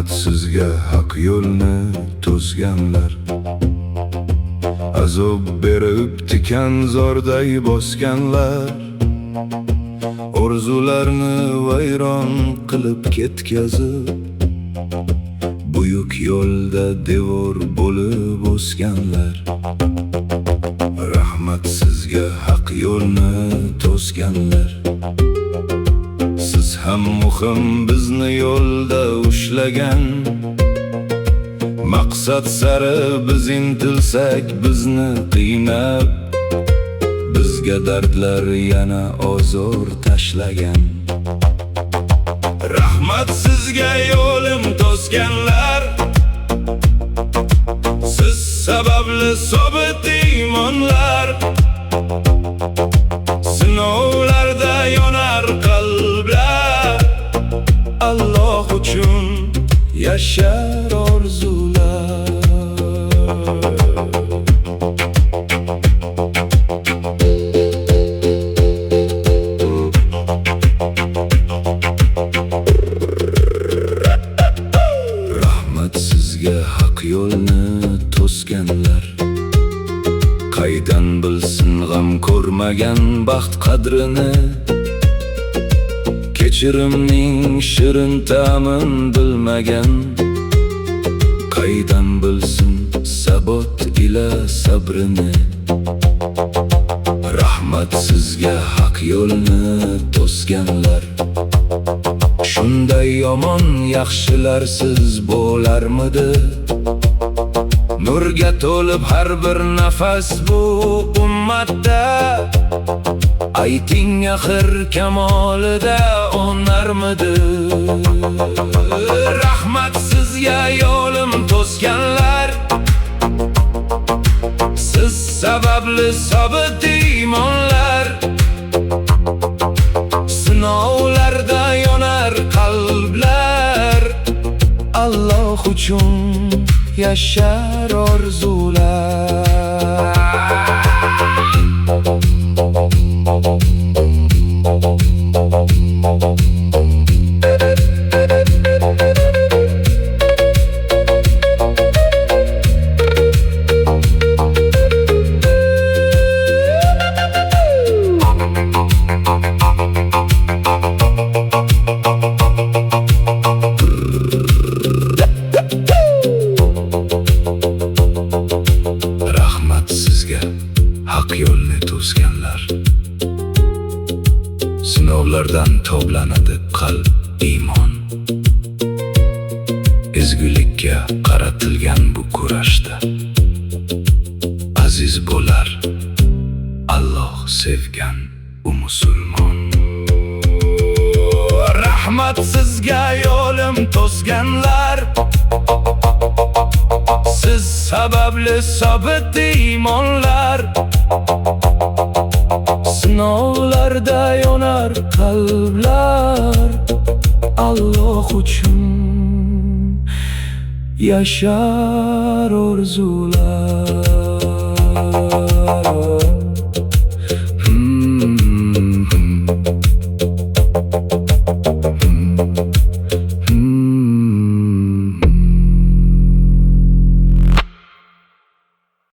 Rahmatsizga haq yo'lni to'sganlar, azob berib tikan zorday bosganlar, orzularni vayron qilib ketkazib, buyuk yo'lda devor bo'lib o'sganlar. Rahmatsizga haq yo'lni to'sganlar, siz ham muhim bizni yo'lda ushlagan, maqsad sari biz intilsak bizni qiynab, bizga dardlar yana ozor tashlagan. Rahmatsizga yo'lim to'sganlar, siz sababli sobit iymonlar, sinovlarda yonar qalblar, Alloh uchun yashar orzular. Rahmatsizga haq yo'lni to'sganlar, qaydan bilsin g'am ko'rmagan baxt qadrini, kechirimning shirin ta'min bilmagan, qaydan bilsin sabot ila sabrini. Rahmatsizga haq yo'lni to'sganlar, shunday yomon yaxshilarsiz bo'larmidi? Nurga to'lib har bir nafas bu ummatda, ayting axir kamolida onarmidi? Rahmatsizga yo'lim to'sganlar, siz sababli sobit iymonlar, sinovlarda yonar qalblar, Alloh uchun yashar orzular. Rahmatsizga haq yo'lni to'sganlar, sinovlardan toblanadi qalb iymon, ezgulikka qaratilgan bu kurashda aziz bo'lar Alloh sevgan u musulmon. Rahmatsizga yo'lim to'sganlar, siz sababli sobit iymonlar, sinovlarda yonar qalblar, Alloh uchun yashar orzular.